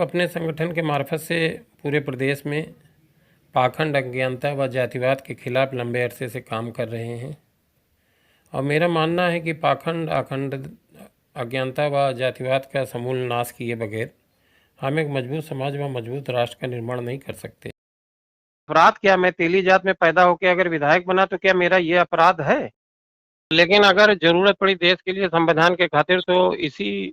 अपने संगठन के मार्फत से पूरे प्रदेश में पाखंड, अज्ञानता व जातिवाद के खिलाफ लंबे अरसे से काम कर रहे हैं और मेरा मानना है कि पाखंड, अज्ञानता व जातिवाद का समूल नाश किए बगैर हम एक मजबूत समाज व मजबूत राष्ट्र का निर्माण नहीं कर सकते। अपराध क्या, मैं तेली जात में पैदा होकर अगर विधायक बना तो क्या मेरा ये अपराध है? लेकिन अगर जरूरत पड़ी देश के लिए, संविधान के खातिर, तो इसी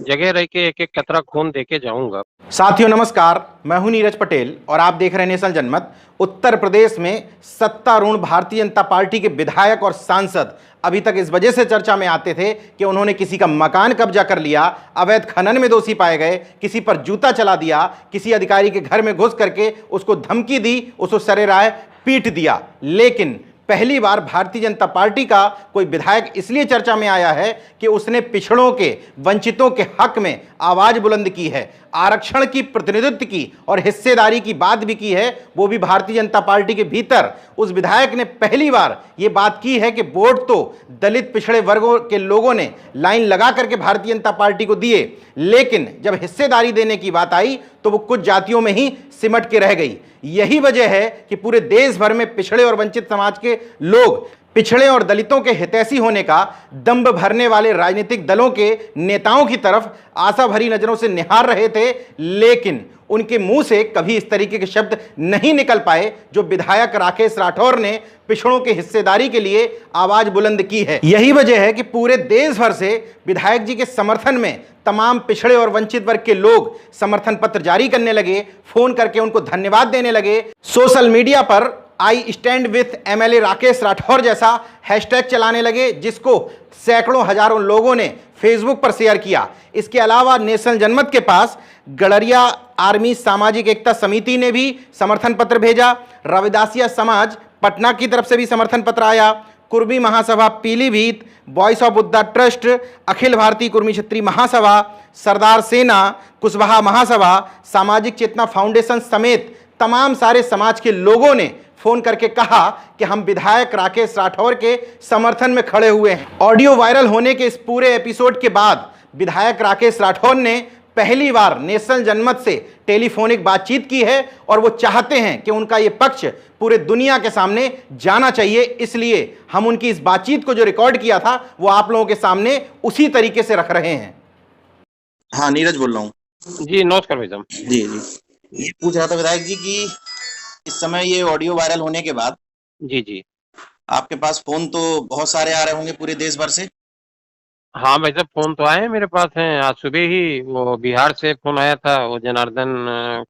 जगह रह के एक एक कतरा खून दे के जाऊंगा। साथियों नमस्कार, मैं हूं नीरज पटेल और आप देख रहे हैं नेशनल जनमत। उत्तर प्रदेश में सत्तारूढ़ भारतीय जनता पार्टी के विधायक और सांसद अभी तक इस वजह से चर्चा में आते थे कि उन्होंने किसी का मकान कब्जा कर लिया, अवैध खनन में दोषी पाए गए, किसी पर जूता चला दिया, किसी अधिकारी के घर में घुस करके उसको धमकी दी, उसको सरेराह पीट दिया। लेकिन पहली बार भारतीय जनता पार्टी का कोई विधायक इसलिए चर्चा में आया है कि उसने पिछड़ों के, वंचितों के हक में आवाज बुलंद की है, आरक्षण की प्रतिनिधित्व की और हिस्सेदारी की बात भी की है, वो भी भारतीय जनता पार्टी के भीतर। उस विधायक ने पहली बार ये बात की है कि वोट तो दलित पिछड़े वर्गों के लोगों ने लाइन लगा करके भारतीय जनता पार्टी को दिए, लेकिन जब हिस्सेदारी देने की बात आई तो वो कुछ जातियों में ही सिमट के रह गई। यही वजह है कि पूरे देश भर में पिछड़े और वंचित समाज के लोग पिछड़े और दलितों के हितैषी होने का दंभ भरने वाले राजनीतिक दलों के नेताओं की तरफ आशा भरी नजरों से निहार रहे थे, लेकिन उनके मुंह से कभी इस तरीके के शब्द नहीं निकल पाए जो विधायक राकेश राठौर ने पिछड़ों के हिस्सेदारी के लिए आवाज बुलंद की है। यही वजह है कि पूरे देश भर से विधायक जी के समर्थन में तमाम पिछड़े और वंचित वर्ग के लोग समर्थन पत्र जारी करने लगे, फोन करके उनको धन्यवाद देने लगे, सोशल मीडिया पर I stand with MLA Rakesh Rathore जैसा हैशटैग चलाने लगे, जिसको सैकड़ों हजारों लोगों ने फेसबुक पर शेयर किया। इसके अलावा नेशनल जनमत के पास गड़रिया आर्मी सामाजिक एकता समिति ने भी समर्थन पत्र भेजा, रविदासिया समाज पटना की तरफ से भी समर्थन पत्र आया, Kurmi Mahasabha Pilibhit, voice of Buddha trust, Akhil Bharatiya Kurmi क्षत्रिय महासभा, सरदार सेना, कुशवाहा महासभा, सामाजिक चेतना फाउंडेशन समेत तमाम सारे समाज के लोगों ने फोन करके कहा कि हम विधायक राकेश राठौर के समर्थन में खड़े हुए हैं। ऑडियो वायरल होने के इस पूरे एपिसोड के बाद विधायक राकेश राठौर ने पहली बार नेशनल जनमत से टेलीफोनिक बातचीत की है और वो चाहते हैं कि उनका ये पक्ष पूरे दुनिया के सामने जाना चाहिए। इसलिए हम उनकी इस बातचीत को जो रिकॉर्ड किया था वो आप लोगों के सामने उसी तरीके से रख रहे हैं। हाँ, नीरज बोल रहा हूँ। जी नमस्कार भाई साहब। जी जी, ये पूछ रहा था विधायक जी कि इस समय ये ऑडियो वायरल होने के बाद जी आपके पास फोन तो बहुत सारे आ रहे होंगे पूरे देश भर से। हाँ भाई साहब, फोन तो आए हैं मेरे पास हैं। आज सुबह ही वो बिहार से फोन आया था, वो जनार्दन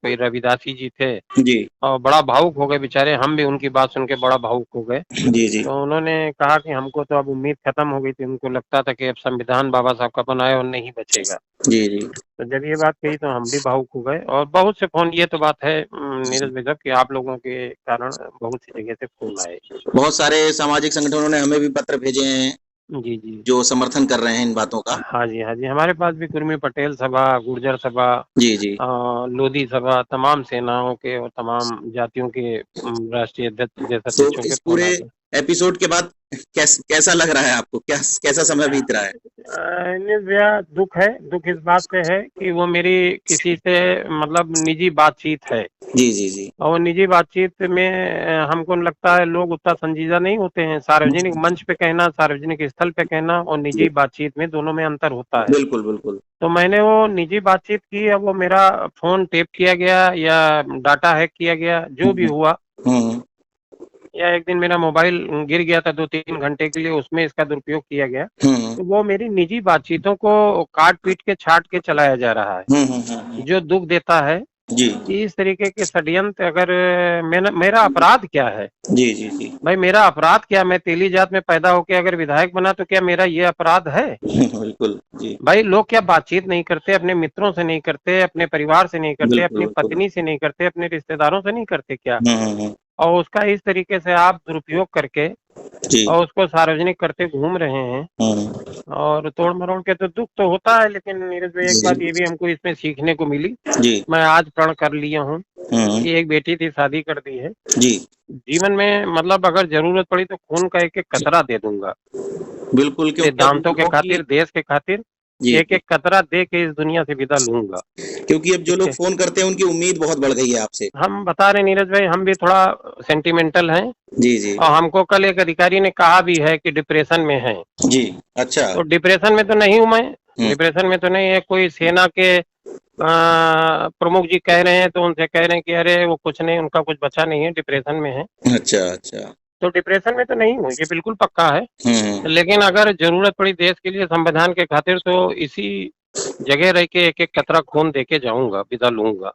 कोई रविदासी जी थे जी और बड़ा भावुक हो गए बेचारे। हम भी उनकी बात सुन के बड़ा भावुक हो गए। जी जी तो उन्होंने कहा कि हमको तो अब उम्मीद खत्म हो गई थी, उनको लगता था कि अब संविधान बाबा साहब का बनाया और नहीं बचेगा। जी जी तो जब ये बात कही तो हम भी भावुक हो गए और बहुत से फोन, ये तो बात है नीरज भाई साहब कि आप लोगों के कारण बहुत सी जगह से फोन आए। बहुत सारे सामाजिक संगठनों ने हमें भी पत्र भेजे हैं जी जो समर्थन कर रहे हैं इन बातों का। हाँ जी, हमारे पास भी कुर्मी पटेल सभा, गुर्जर सभा, जी जी लोधी सभा, तमाम सेनाओं के और तमाम जातियों के राष्ट्रीय अध्यक्ष जैसा तो अध्यक्षों के इस फोन पूरे आते हैं। एपिसोड के बाद कैसा लग रहा है आपको? कैसा समय बीत रहा है? भैया दुख इस बात से है कि वो मेरी किसी से मतलब निजी बातचीत है जी जी जी और वो निजी बातचीत में हमको लगता है लोग उतना संजीदा नहीं होते हैं। सार्वजनिक मंच पे कहना, सार्वजनिक स्थल पे कहना और निजी बातचीत में दोनों में अंतर होता है। बिल्कुल बिल्कुल। तो मैंने वो निजी बातचीत की, अब वो मेरा फोन टेप किया गया या डाटा हैक किया गया, जो भी हुआ, या एक दिन मेरा मोबाइल गिर गया था 2-3 घंटे के लिए, उसमें इसका दुरुपयोग किया गया। तो वो मेरी निजी बातचीतों को काट पीट के छाट के चलाया जा रहा है, जो दुख देता है जी कि इस तरीके के षड्यंत्र। अगर मेरा अपराध क्या है? जी जी जी भाई मेरा अपराध क्या? मैं तेली जात में पैदा होकर अगर विधायक बना तो क्या मेरा ये अपराध है? बिल्कुल जी। भाई लोग क्या बातचीत नहीं करते? अपने मित्रों से नहीं करते, अपने परिवार से नहीं करते, अपनी पत्नी से नहीं करते, अपने रिश्तेदारों से नहीं करते क्या? और उसका इस तरीके से आप दुरुपयोग करके और उसको सार्वजनिक करते घूम रहे हैं और तोड़ मरोड़ के। तो दुख तो होता है, लेकिन नीरज भाई एक बात ये भी हमको इसमें सीखने को मिली। मैं आज प्रण कर लिया हूँ कि एक बेटी थी, शादी कर दी है। जीवन में मतलब अगर जरूरत पड़ी तो खून का एक एक कतरा दे दूंगा, बिल्कुल, सिद्धांतों के खातिर, देश के खातिर जी। एक एक कतरा दे के इस दुनिया से विदा लूंगा। क्योंकि अब जो लोग फोन करते हैं उनकी उम्मीद बहुत बढ़ गई है आपसे। हम बता रहे नीरज भाई, हम भी थोड़ा सेंटिमेंटल हैं जी जी और हमको कल एक अधिकारी ने कहा भी है कि डिप्रेशन में हैं। जी। अच्छा। तो डिप्रेशन में तो नहीं हूं मैं, हम्म। डिप्रेशन में तो नहीं है। कोई सेना के प्रमुख जी कह रहे हैं तो उनसे कह रहे हैं कि अरे वो कुछ नहीं, उनका कुछ बचा नहीं है, डिप्रेशन में है। अच्छा अच्छा। तो डिप्रेशन में तो नहीं हूँ, ये बिल्कुल पक्का है। हम्म। लेकिन अगर जरूरत पड़ी देश के लिए, संविधान के खातिर, तो इसी जगह रह के एक एक कतरा खून दे के जाऊंगा, विदा लूंगा।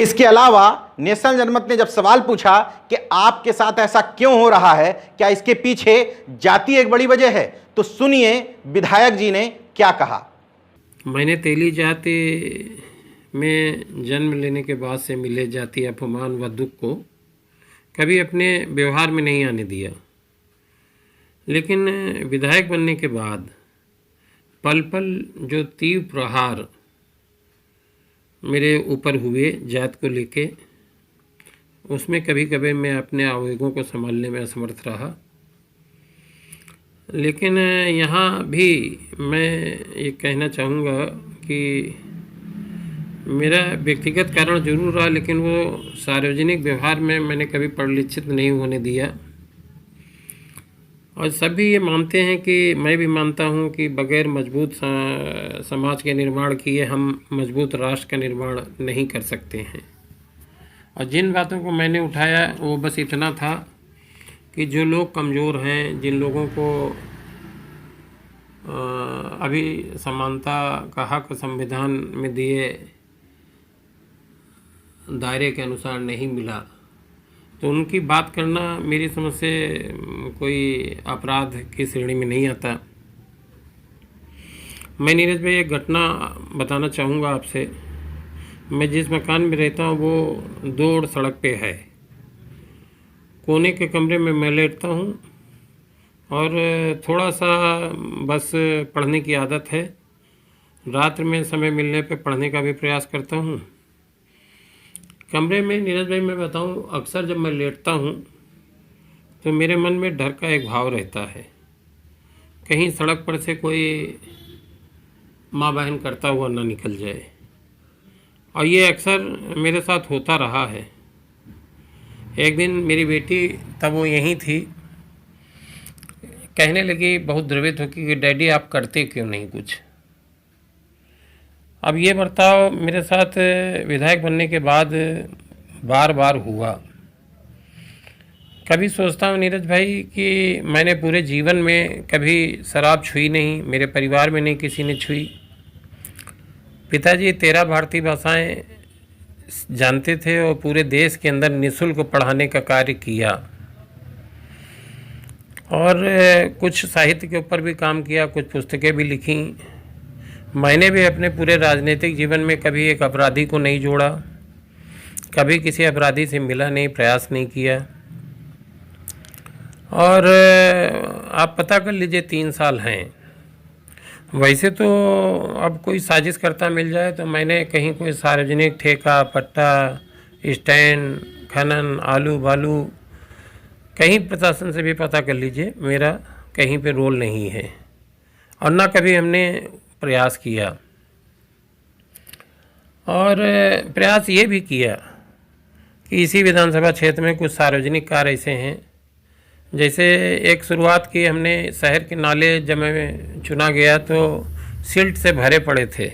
इसके अलावा नेशनल जनमत ने जब सवाल पूछा कि आपके साथ ऐसा क्यों हो रहा है, क्या इसके पीछे जाति एक बड़ी वजह है, तो सुनिए विधायक जी ने क्या कहा। मैंने तेली जाति में जन्म लेने के बाद से मिले जाति अपमान व दुख को कभी अपने व्यवहार में नहीं आने दिया। लेकिन विधायक बनने के बाद पल पल जो तीव्र प्रहार मेरे ऊपर हुए जात को लेके, उसमें कभी कभी मैं अपने आवेगों को संभालने में असमर्थ रहा। लेकिन यहाँ भी मैं ये कहना चाहूँगा कि मेरा व्यक्तिगत कारण जरूर रहा, लेकिन वो सार्वजनिक व्यवहार में मैंने कभी परिलक्षित नहीं होने दिया। और सभी ये मानते हैं कि मैं भी मानता हूँ कि बगैर मजबूत समाज के निर्माण किए हम मजबूत राष्ट्र का निर्माण नहीं कर सकते हैं। और जिन बातों को मैंने उठाया वो बस इतना था कि जो लोग कमज़ोर हैं, जिन लोगों को अभी समानता का हक संविधान में दिए दायरे के अनुसार नहीं मिला, तो उनकी बात करना मेरी समझ से कोई अपराध की श्रेणी में नहीं आता। मैं नीरज भाई एक घटना बताना चाहूँगा आपसे। मैं जिस मकान में रहता हूँ वो 2 रोड सड़क पे है। कोने के कमरे में मैं लेटता हूँ और थोड़ा सा बस पढ़ने की आदत है। रात में समय मिलने पे पढ़ने का भी प्रयास करता हूँ। कमरे में नीरज भाई मैं बताऊं, अक्सर जब मैं लेटता हूं तो मेरे मन में डर का एक भाव रहता है, कहीं सड़क पर से कोई माँ बहन करता हुआ ना निकल जाए। और ये अक्सर मेरे साथ होता रहा है। एक दिन मेरी बेटी, तब वो यहीं थी, कहने लगी बहुत द्रवित होकर कि डैडी आप करते क्यों नहीं कुछ। अब ये बर्ताव मेरे साथ विधायक बनने के बाद बार बार हुआ। कभी सोचता हूँ नीरज भाई कि मैंने पूरे जीवन में कभी शराब छुई नहीं, मेरे परिवार में नहीं किसी ने छुई। पिताजी 13 भारतीय भाषाएं जानते थे और पूरे देश के अंदर निःशुल्क पढ़ाने का कार्य किया और कुछ साहित्य के ऊपर भी काम किया, कुछ पुस्तकें भी लिखी। मैंने भी अपने पूरे राजनीतिक जीवन में कभी एक अपराधी को नहीं जोड़ा, कभी किसी अपराधी से मिला नहीं, प्रयास नहीं किया। और आप पता कर लीजिए 3 साल हैं। वैसे तो अब कोई साजिश करता मिल जाए तो मैंने कहीं कोई सार्वजनिक ठेका, पट्टा, स्टैंड, खनन, आलू बालू, कहीं प्रशासन से भी पता कर लीजिए, मेरा कहीं पे रोल नहीं है और ना कभी हमने प्रयास किया। और प्रयास ये भी किया कि इसी विधानसभा क्षेत्र में कुछ सार्वजनिक कार्य ऐसे हैं, जैसे एक शुरुआत की हमने, शहर के नाले जब मैं चुना गया तो सिल्ट से भरे पड़े थे।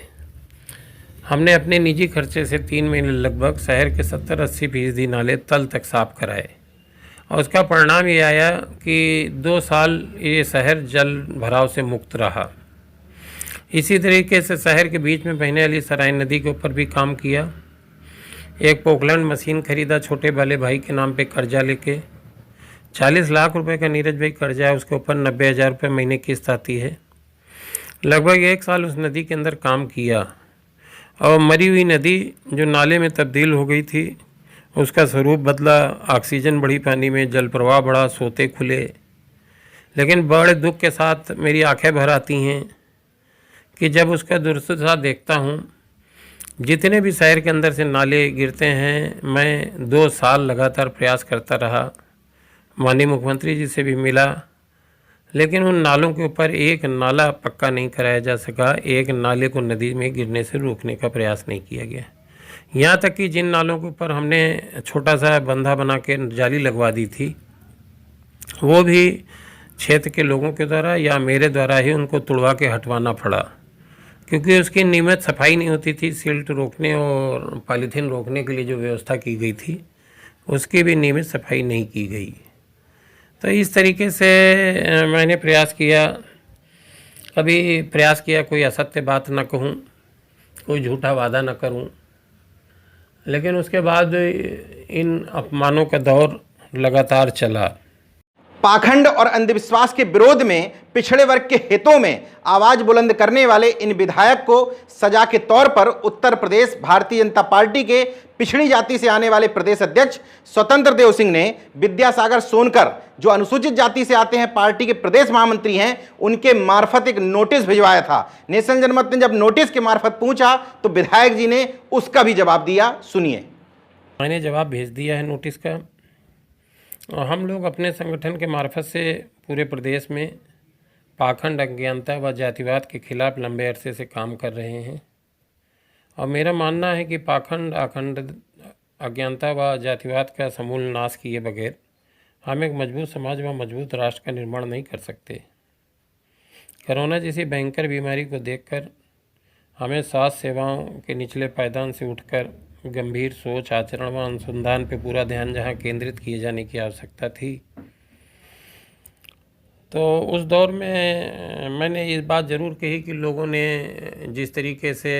हमने अपने निजी खर्चे से 3 महीने लगभग शहर के 70-80% नाले तल तक साफ कराए और उसका परिणाम ये आया कि 2 साल ये शहर जल भराव से मुक्त रहा। इसी तरीके से शहर के बीच में बहने वाली सराय नदी के ऊपर भी काम किया। एक पोकलैंड मशीन खरीदा छोटे वाले भाई के नाम पे कर्जा लेके, 40 लाख रुपए का नीरज भाई कर्जा है, उसके ऊपर 90,000 रुपये महीने किस्त आती है। लगभग 1 साल उस नदी के अंदर काम किया और मरी हुई नदी जो नाले में तब्दील हो गई थी उसका स्वरूप बदला, ऑक्सीजन बढ़ी पानी में, जल प्रवाह बढ़ा, सोते खुले। लेकिन बड़े दुख के साथ मेरी आंखें भर आती हैं कि जब उसका दुरुस्त देखता हूँ, जितने भी शहर के अंदर से नाले गिरते हैं, मैं 2 साल लगातार प्रयास करता रहा, माननीय मुख्यमंत्री जी से भी मिला, लेकिन उन नालों के ऊपर एक नाला पक्का नहीं कराया जा सका, एक नाले को नदी में गिरने से रोकने का प्रयास नहीं किया गया। यहाँ तक कि जिन नालों के ऊपर हमने छोटा सा बंधा बना के जाली लगवा दी थी, वो भी क्षेत्र के लोगों के द्वारा या मेरे द्वारा ही उनको तुड़वा के हटवाना पड़ा, क्योंकि उसकी नियमित सफाई नहीं होती थी। सिल्ट रोकने और पॉलीथीन रोकने के लिए जो व्यवस्था की गई थी, उसकी भी नियमित सफाई नहीं की गई। तो इस तरीके से मैंने प्रयास किया, कोई असत्य बात न कहूँ, कोई झूठा वादा न करूँ, लेकिन उसके बाद इन अपमानों का दौर लगातार चला। पाखंड और अंधविश्वास के विरोध में पिछड़े वर्ग के हितों में आवाज बुलंद करने वाले इन विधायक को सजा के तौर पर उत्तर प्रदेश भारतीय जनता पार्टी के पिछड़ी जाति से आने वाले प्रदेश अध्यक्ष स्वतंत्र देव सिंह ने विद्यासागर सोनकर, जो अनुसूचित जाति से आते हैं, पार्टी के प्रदेश महामंत्री हैं, उनके मार्फत एक नोटिस भिजवाया था। नेशनल जनमत ने जब नोटिस के मार्फत पूछा तो विधायक जी ने उसका भी जवाब दिया। सुनिए। मैंने जवाब भेज दिया है नोटिस का। हम लोग अपने संगठन के मार्फत से पूरे प्रदेश में पाखंड, अज्ञानता व जातिवाद के खिलाफ लंबे अरसे से काम कर रहे हैं। और मेरा मानना है कि पाखंड, अज्ञानता व जातिवाद का समूल नाश किए बगैर हम एक मजबूत समाज व मजबूत राष्ट्र का निर्माण नहीं कर सकते। कोरोना जैसी भयंकर बीमारी को देखकर हमें स्वास्थ्य सेवाओं के निचले पायदान से उठकर गंभीर सोच, आचरण व अनुसंधान पर पूरा ध्यान जहां केंद्रित किए जाने की आवश्यकता थी, तो उस दौर में मैंने इस बात ज़रूर कही कि लोगों ने जिस तरीके से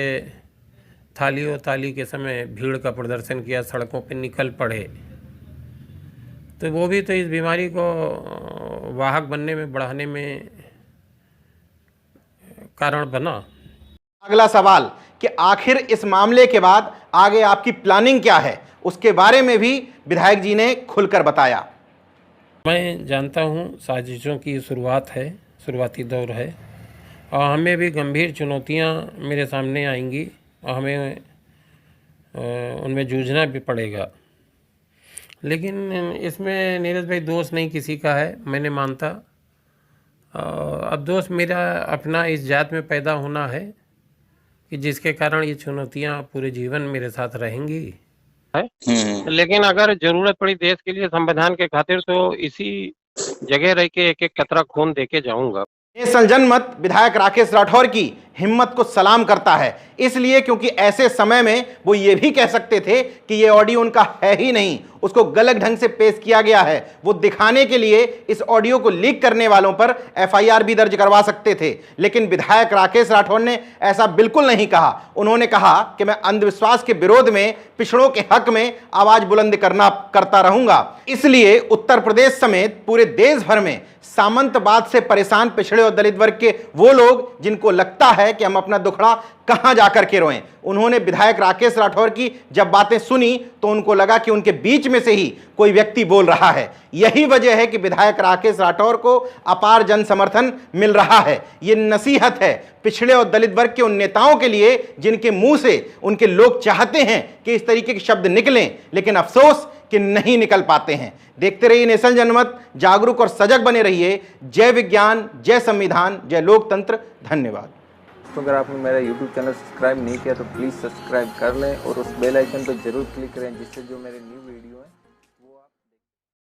थाली और ताली के समय भीड़ का प्रदर्शन किया, सड़कों पर निकल पड़े, तो वो भी तो इस बीमारी को वाहक बनने में, बढ़ाने में कारण बना। अगला सवाल कि आखिर इस मामले के बाद आगे आपकी प्लानिंग क्या है, उसके बारे में भी विधायक जी ने खुलकर बताया। मैं जानता हूं साजिशों की शुरुआत है, शुरुआती दौर है, और हमें भी गंभीर चुनौतियां मेरे सामने आएंगी और हमें उनमें जूझना भी पड़ेगा। लेकिन इसमें नीरज भाई दोष नहीं किसी का है, मैंने मानता। अब दोष मेरा अपना इस जात में पैदा होना है कि जिसके कारण ये चुनौतियां पूरे जीवन मेरे साथ रहेंगी है। लेकिन अगर जरूरत पड़ी देश के लिए, संविधान के खातिर, तो इसी जगह रह के एक एक कतरा खून देके जाऊंगा। नेशनल जनमत विधायक राकेश राठौर की हिम्मत को सलाम करता है, इसलिए क्योंकि ऐसे समय में वो ये भी कह सकते थे कि ये ऑडियो उनका है ही नहीं, उसको गलत ढंग से पेश किया गया है। वो दिखाने के लिए इस ऑडियो को लीक करने वालों पर एफआईआर भी दर्ज करवा सकते थे, लेकिन विधायक राकेश राठौर ने ऐसा बिल्कुल नहीं कहा। उन्होंने कहा कि मैं अंधविश्वास के विरोध में, पिछड़ों के हक में आवाज बुलंद करता रहूंगा। इसलिए उत्तर प्रदेश समेत पूरे देश भर में सामंतवाद से परेशान पिछड़े और दलित वर्ग के वो लोग जिनको लगता है कि हम अपना दुखड़ा कहां जाकर के रोएं, उन्होंने विधायक राकेश राठौर की जब बातें सुनी तो उनको लगा कि उनके बीच में से ही कोई व्यक्ति बोल रहा है। यही वजह है कि विधायक राकेश राठौर को अपार जन समर्थन मिल रहा है। ये नसीहत है पिछड़े और दलित वर्ग के उन नेताओं के लिए जिनके मुंह से उनके लोग चाहते हैं कि इस तरीके के शब्द निकलें, लेकिन अफसोस कि नहीं निकल पाते हैं। देखते रहिए नेशनल जनमत, जागरूक और सजग बने रहिए। जय विज्ञान, जय संविधान, जय लोकतंत्र। धन्यवाद। तो अगर आपने मेरा YouTube चैनल सब्सक्राइब नहीं किया तो प्लीज़ सब्सक्राइब कर लें और उस बेल आइकन पर जरूर क्लिक करें, जिससे जो मेरे न्यू वीडियो